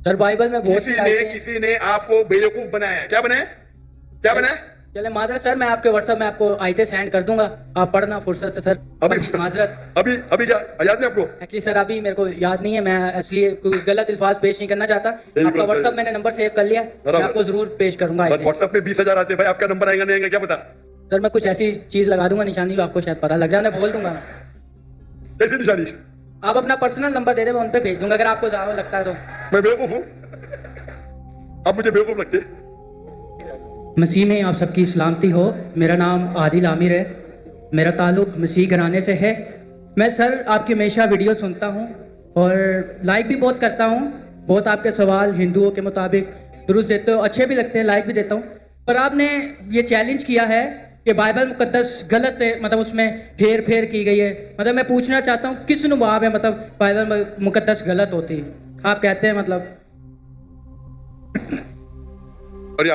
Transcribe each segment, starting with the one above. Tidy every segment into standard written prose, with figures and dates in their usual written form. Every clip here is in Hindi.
सर बाइबल में बहुत सी आयतें हैं। किसी ने आपको बेवकूफ बनाया है। क्या बनाया? क्या बनाया? चले माजरत सर, मैं आपके व्हाट्सएप में आपको आयतें सेंड कर दूंगा, आप पढ़ना फुर्सत से सर। अभी माजरत अभी अभी क्या याद नहीं आपको? एक्चुअली सर अभी मेरे को याद नहीं है, मैं इसलिए कोई गलत अल्फाज पेश नहीं करना चाहता। आपका व्हाट्सएप मैंने नंबर सेव कर लिया, मैं आपको जरूर पेश करूंगा आयतें। व्हाट्सएप पे 20,000 आते हैं भाई, आपका नंबर आएगा नहीं आएगा क्या पता? सर मैं कुछ ऐसी चीज लगा दूंगा निशानी, तो आपको शायद पता लग जाए, मैं बोल दूंगा। कैसी निशानी? आप अपना पर्सनल नंबर दे दे, मैं उन पे भेज दूंगा अगर आपको ज़्यादा लगता है तो। मैं बेवकूफ हूँ? आप मुझे बेवकूफ लगते? मसीह में आप सबकी सलामती हो। मेरा नाम आदिल आमिर है, मेरा ताल्लुक़ मसीह घराने से है। मैं सर आपकी हमेशा वीडियो सुनता हूँ और लाइक भी बहुत करता हूँ। बहुत आपके सवाल हिंदुओं के मुताबिक दुरुस्त देते हो, अच्छे भी लगते हैं, लाइक भी देता हूँ। पर आपने ये चैलेंज किया है कि बाइबल मुकद्दस गलत है, मतलब उसमें हेर फेर की गई है। मतलब मैं पूछना चाहता हूँ किस नुबाब है, मतलब बाइबल मुकद्दस गलत होती है? आप कहते हैं मतलब। अरे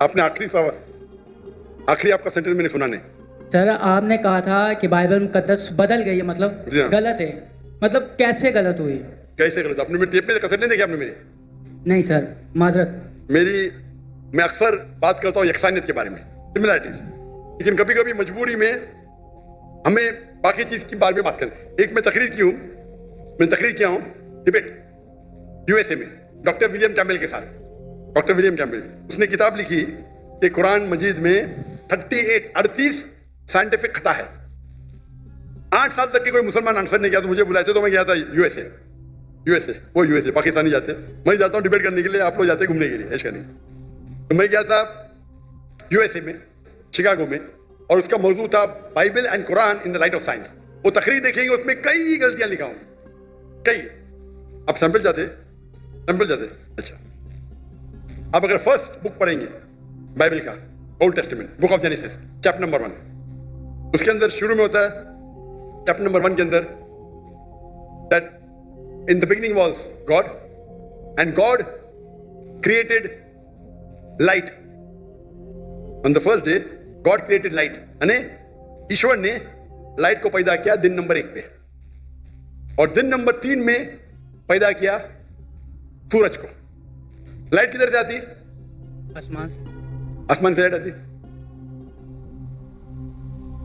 आपने आखिरी आपका सेंटेंस मैंने सुना नहीं। सर आपने कहा था कि बाइबल मुकद्दस बदल गई है, मतलब गलत है। मतलब कैसे गलत हुई? कैसे गलत? आपने मेरे टेप में कैसेट नहीं देखी आपने मेरी? नहीं सर माजरत। मैं अक्सर बात करता हूँ यकसानियत के बारे में, सिमिलैरिटीज, लेकिन कभी कभी मजबूरी में हमें बाकी चीज के बारे में बात करें। एक मैं तकरीर किया हूँ डिबेट यूएसए में डॉक्टर विलियम कैम्पबेल के साथ। डॉक्टर विलियम कैम्पबेल, उसने किताब लिखी कि कुरान मजीद में 38 साइंटिफिक खता है। 8 साल तक के कोई मुसलमान आंसर नहीं किया, तो मुझे बुलाए थे, तो मैं गया था यूएसए पाकिस्तानी जाते, मैं जाता हूँ डिबेट करने के लिए, आप लोग जाते घूमने के लिए ऐसा नहीं। तो मैं गया था यूएसए में, शिकागो में, और उसका मौजूद था Bible and Quran in the light of science. वो तकरीर देखेंगे, उसमें कई गलतियां लिखा हूं, कई। आप सैंपल जाते? अच्छा, आप अगर फर्स्ट बुक पढ़ेंगे बाइबल का, old testament, book of genesis, chapter number 1, उसके अंदर शुरू में होता है, चैप्टर नंबर 1 के अंदर, that in the beginning was God and God created light. On the first day God created light, यानी ईश्वर ने लाइट को पैदा किया दिन नंबर 1 पे, और दिन नंबर 3 में पैदा किया सूरज को। लाइट किधर से आती? आसमान से लाइट आती।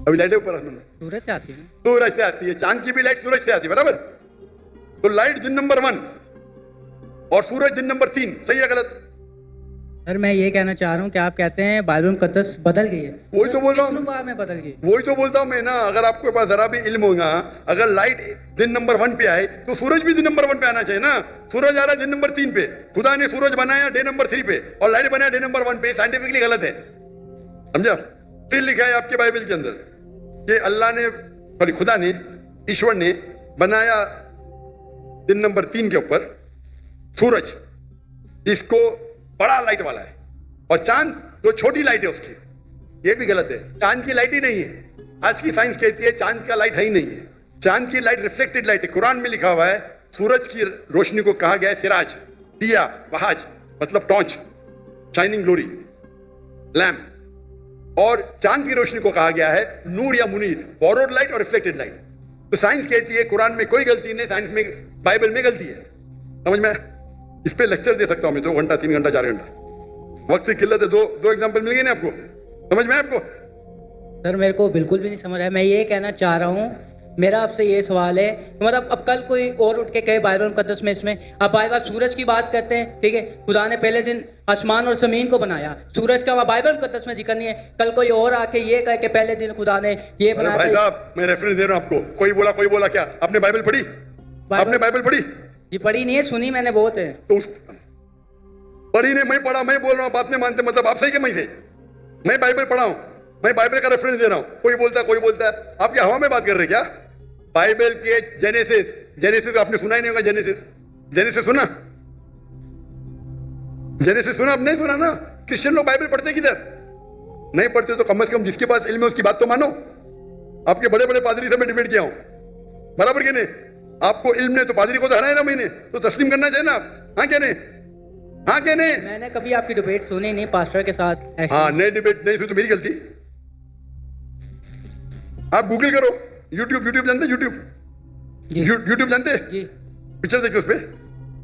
अभी लाइट है ऊपर आसमान में, सूरज से आती है। सूरज से आती है। चांद की भी लाइट सूरज से आती है, बराबर? तो लाइट दिन नंबर 1 और सूरज दिन नंबर 3, सही है गलत? सर मैं ये कहना चाह रहा हूँ कि आप कहते हैं बाइबल मुकद्दस बदल गई है। वही तो बोल रहा हूँ में बदल गई, वही तो बोलता हूँ मैं ना। अगर आपके पास जरा भी इल्म होगा, अगर लाइट दिन नंबर 1 पे आए तो सूरज भी दिन नंबर 1 पे आना चाहिए ना। सूरज आ रहा है दिन नंबर 3 पे, खुदा ने सूरज बनाया डे नंबर 3 पे और लाइट बनाया डे नंबर 1 पे। साइंटिफिकली गलत है, समझा? फिर लिखा है आपके बाइबल के अंदर कि अल्लाह ने, सॉरी खुदा ने, ईश्वर ने बनाया दिन नंबर 3 के ऊपर सूरज, इसको बड़ा लाइट वाला है, और चांद जो छोटी लाइट है उसकी। ये भी गलत है, चांद की लाइट ही नहीं है। आज की साइंस कहती है चांद का लाइट है ही नहीं है। चांद की लाइट रिफ्लेक्टेड लाइट है। कुरान में लिखा हुआ है सूरज की रोशनी को कहा गया है सिराज, दिया, वहाज मतलब टॉर्च, शाइनिंग ग्लोरी, लैम्प, और चांद की रोशनी को कहा गया है नूर या मुनीर, बोरोड लाइट और रिफ्लेक्टेड लाइट। तो साइंस कहती है कुरान में कोई गलती नहीं, साइंस में, बाइबल में गलती है। समझ में? इस पे लेक्चर दे सकता हूं मैं 2 घंटा, 3 घंटा, 4 घंटा। वक्त की किल्लत है। दो एग्जांपल मिल गए ना आपको? समझ में आपको? सर मेरे को बिल्कुल भी नहीं समझ आया। मैं ये कहना चाह रहा हूँ, मेरा आपसे ये सवाल है, मतलब अब कल कोई और उठ के कहे बाइबल मुकद्दस में, इसमें आप बाइबल सूरज की बात करते हैं, ठीक है, खुदा ने पहले दिन आसमान और जमीन को बनाया, सूरज का बाइबल मुकद्दस में जिक्र नहीं है। कल कोई और आके ये कहे कि पहले दिन खुदा ने ये बनाया। भाई साहब मैं रेफरेंस दे रहा हूँ आपको। कोई बोला क्या? आपने बाइबल पढ़ी? आपने बाइबल पढ़ी? जी पढ़ी नहीं है, सुनी मैंने बहुत है। तो पढ़ी नहीं, मैं पढ़ा, मैं बोल रहा हूँ, बात नहीं मानते, मतलब आप सही के मैं से? मैं बाइबल पढ़ा हूँ, मैं बाइबल का रेफरेंस दे रहा हूँ। कोई बोलता है आप क्या हवा में बात कर रहे क्या? बाइबल के जेनेसिस आपने सुना ही नहीं होगा। जेनेसिस सुना? जेनेसिस सुना? आप नहीं सुना ना। क्रिश्चियन लोग बाइबल पढ़ते किधर? नहीं पढ़ते तो कम से कम जिसके पास इल्म है उसकी बात तो मानो। आपके बड़े बड़े पादरी से मैं डिबेट किया हूं, बराबर के नहीं? आपको इल्म ने तो पादरी को तो हराया ना मैंने, तो तस्लीम करना चाहिए ना आप। हाँ क्या नहीं? हाँ क्या नहीं? मैंने कभी आपकी डिबेट सुनी नहीं पास्टर के साथ। हाँ, नहीं डिबेट नहीं सुनी तो मेरी गलती। आप गूगल करो, यूट्यूब जानते? यूट्यूब जानते? जी। पिक्चर देखते उस पे,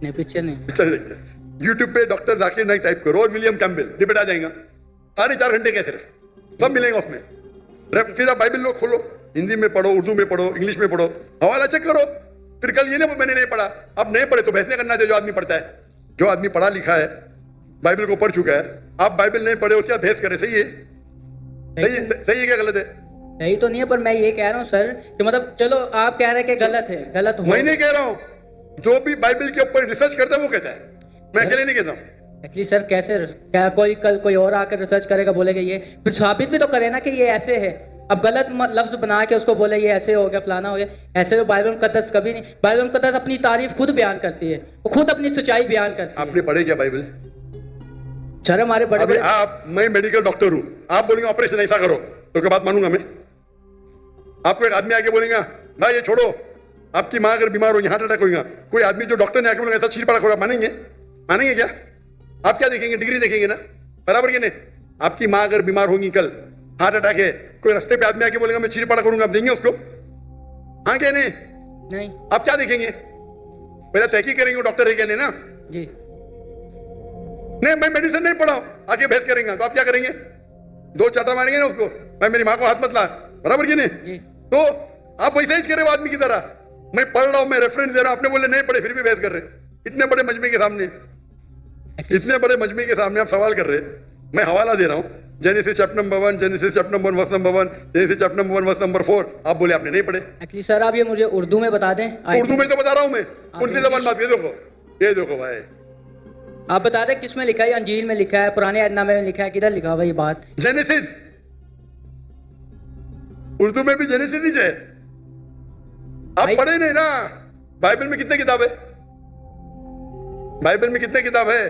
नहीं पिक्चर नहीं। पिक्चर देखते हैं। यूट्यूब पे डॉक्टर जाकिर नाइक टाइप करो और विलियम कैम्पबेल, डिबेट आ जाएगा। 4.5 घंटे के सिर्फ, सब मिलेगा उसमें। फिर आप बाइबल लो, खोलो, हिंदी में पढ़ो, उर्दू में पढ़ो, इंग्लिश में पढ़ो, हवाला चेक करो। फिर कल ये ना मैंने नहीं पढ़ा, आप नहीं पढ़े तो बहस नहीं करना चाहिए। जो आदमी पढ़ता है, जो आदमी पढ़ा लिखा है, बाइबल को पढ़ चुका है, आप बाइबल नहीं पढ़े उसके साथ बहस करें, सही है? सही है क्या गलत है? सही तो नहीं है, पर मैं ये कह रहा हूँ सर कि मतलब चलो आप कह रहे हैं कि गलत है, गलत हो। मैं नहीं कह रहा हूँ, जो भी बाइबल के ऊपर रिसर्च करता है वो कहता है, मैं अकेले नहीं कहता हूँ। एक्चुअली सर कैसे, क्या कोई कल कोई और आकर रिसर्च करेगा, बोलेगा ये, फिर साबित भी तो करे ना कि ये ऐसे है। अब गलत लफ्ज बना के उसको बोले ये ऐसे हो गया, फलाना हो गया, ऐसे तो बाइबल मुकद्दस कभी नहीं। बाइबल मुकद्दस अपनी तारीफ खुद बयान करती है, वो खुद अपनी सच्चाई बयान करती है। आपने पढ़े क्या बाइबल? सर हमारे बड़े अभी बड़े आप, मैं मेडिकल डॉक्टर हूँ, आप बोलेंगे ऑपरेशन ऐसा करो तो क्या बात मानूंगा मैं? आपको एक आदमी आके बोलेगा भाई ये छोड़ो, आपकी माँ अगर बीमार होगी, हार्ट अटैक होगा, कोई आदमी जो डॉक्टर ने आके बोलेगा ऐसा चीर पड़ा करो, मानेंगे? मानेंगे क्या? आप क्या देखेंगे? डिग्री देखेंगे ना, बराबर के नहीं? आपकी माँ अगर बीमार होगी, कल हार्ट अटैक है, कोई रास्ते पे आदमी आके बोलेगा मैं चीर पड़ा करूंगा, आप देंगे उसको? हाँ क्या नहीं? नहीं। आप क्या देखेंगे? पहले तहकीक करेंगे डॉक्टर है क्या नहीं ना? जी नहीं, मैं मेडिसिन नहीं पढ़ा, आगे बहस करेंगे तो आप क्या करेंगे? 2 चाटा मारेंगे ना उसको, मैं मेरी माँ को हाथ मत ला, बराबर की नहीं? जी। तो आप वैसे ही कर रहे हो आदमी की तरह, मैं पढ़ रहा हूं, मैं रेफरेंस दे रहा हूं, आपने बोले नहीं पढ़े फिर भी बहस कर रहे। इतने बड़े मजमे के सामने, इतने बड़े मजमे के सामने आप सवाल कर रहे, मैं हवाला दे रहा हूं, Genesis chapter number 1, Genesis chapter number 1 verse number 1, Genesis chapter number 1 verse number 4, आप बोले आपने नहीं पढ़े। एक्चुअली सर आप ये मुझे उर्दू में बता दें। उर्दू में तो बता रहा हूं मैं, कौन सी जबान बात? ये देखो भाई, आप बता दें किस में लिखा है, अंजील में लिखा है, पुराने अहदनामे में लिखा है, किधर लिखा हुआ ये बात? जेनेसिस, उर्दू में भी जेनेसिस ही है। आप पढ़े नहीं ना? बाइबल में कितने किताब है? बाइबल में कितने किताब है?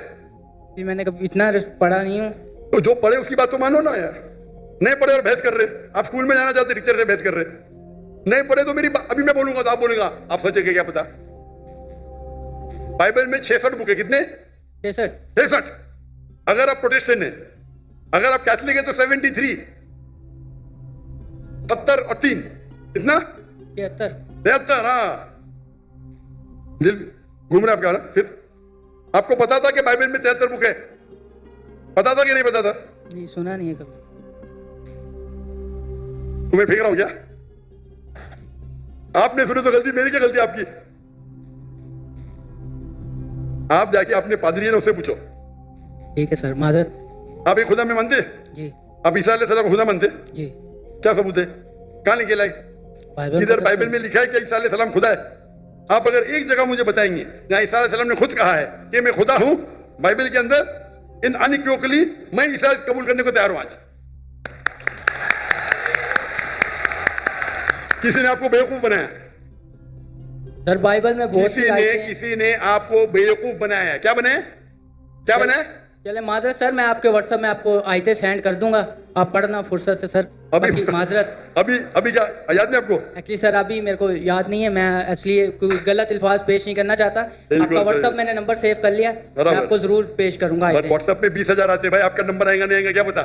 जी मैंने कभी इतना पढ़ा नहीं हूँ। तो जो पढ़े उसकी बात तो मानो ना यार। नहीं पढ़े और बहस कर रहे, आप स्कूल में जाना चाहते टीचर से बहस कर रहे, नहीं पढ़े तो मेरी अभी मैं बोलूंगा तो आप बोलेगा आप सच है क्या पता? बाइबल में 66 बुक है, कितने? 66। अगर आप प्रोटेस्टेंट हैं, अगर आप कैथलिक है तो 73, 70 और 3 कितना? 73। हाँ, दिल घूम रहा आपका ना। फिर आपको पता था कि बाइबल में 73 बुक है? पता था कि नहीं पता था? नहीं सुना नहीं है कभी। तुम्हें फेंक रहा हूं क्या? आपने सुने तो गलती मेरी, क्या गलती आपकी? आप जाके अपने पादरी है ना उससे पूछो। ठीक है सर, माजरत। आप एक खुदा में मानते? जी। आप ईसा अलैहिस्सलाम को खुदा मानते? जी। क्या सबूत है? कहां लिखे लाए? किधर बाइबल में लिखा है कि ईसा अलैहिस्सलाम खुदा है? आप अगर एक जगह मुझे बताएंगे जहां ईसा अलैहिस्सलाम ने खुद कहा है कि मैं खुदा हूं, बाइबल के अंदर इन अनइक्वोकली, मैं ईसा कबूल करने को तैयार हूं आज। किसी ने आपको बेवकूफ बनाया? सर बाइबल में बहुत किसी ने आपको बेवकूफ बनाया है। क्या बनाया? क्या बनाया? चले माजरत सर, मैं आपके व्हाट्सएप में आपको आयतें सेंड कर दूंगा, आप पढ़ना फुर्सत से सर। अभी माजरत अभी क्या याद नहीं आपको? एक्चुअली सर अभी मेरे को याद नहीं है, मैं इसलिए कोई गलत अल्फाज पेश नहीं करना चाहता। आपका व्हाट्सएप मैंने नंबर सेव कर लिया, मैं आपको जरूर पेश करूंगा। व्हाट्सएप पे 20,000 आते भाई, आपका नंबर आएगा नहीं आएगा क्या पता?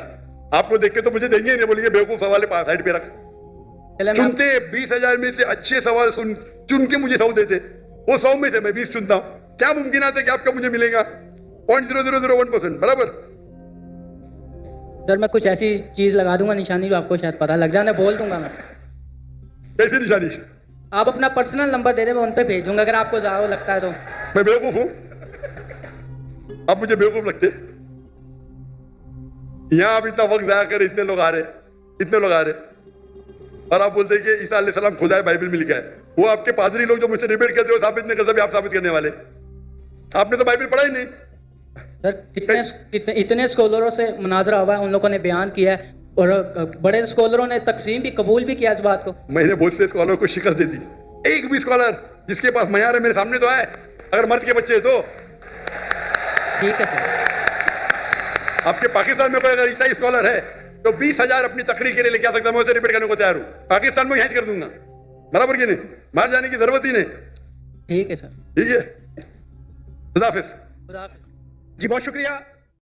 आपको देख के तो मुझे देंगे नहीं, बोलेंगे बेवकूफ सवाल है, साइड पे रख। चुनते 20,000 में से अच्छे सवाल चुन के मुझे 100 देते, वो 100 में से मैं 20 चुनता हूँ। क्या मुमकिन आता है कि आपका मुझे मिलेगा 0.0001%? बराबर सर मैं कुछ ऐसी चीज लगा दूंगा निशानी जो आपको शायद पता लग जाए, बोल दूंगा मैं। कैसी निशानी? आप अपना पर्सनल नंबर दे दें, मैं उन पे भेज दूंगा अगर आपको ज़्यादा लगता है तो। मैं बेवकूफ हूँ? आप मुझे बेवकूफ लगते? यहाँ आप इतना वक्त जाया कर, इतने लोग आ रहे और आप बोलते कि ईसा अलैहिस्सलाम खुदा है, बाइबल में लिखा है। वो आपके पादरी लोग जो मुझसे डिबेट करते हो, साबित नहीं करते, आप साबित करने वाले। आपने तो बाइबल पढ़ा ही नहीं। सर इतने स्कॉलरों से मुनाजरा हुआ है, उन लोगों ने बयान किया है और बड़े स्कॉलरों ने तकसीम भी कबूल भी किया इस बात को। मैंने बहुत से स्कॉलर को शिकस्त दे दी, एक भी स्कॉलर जिसके पास मयार है मेरे सामने तो आए, अगर मर्द के बच्चे तो। ठीक है सर। आपके पाकिस्तान में कोई अगर ईसाई स्कॉलर है तो 20,000 अपनी तकरीर के लिए लेके आ सकता, मैं उसे रिपीट करने को तैयार हूँ। पाकिस्तान में हैज कर दूंगा, बराबर की नहीं, बाहर जाने की जरूरत ही नहीं। ठीक है सर। ठीक है, खुदा हाफिज। खुदा हाफिज। जी बहुत शुक्रिया।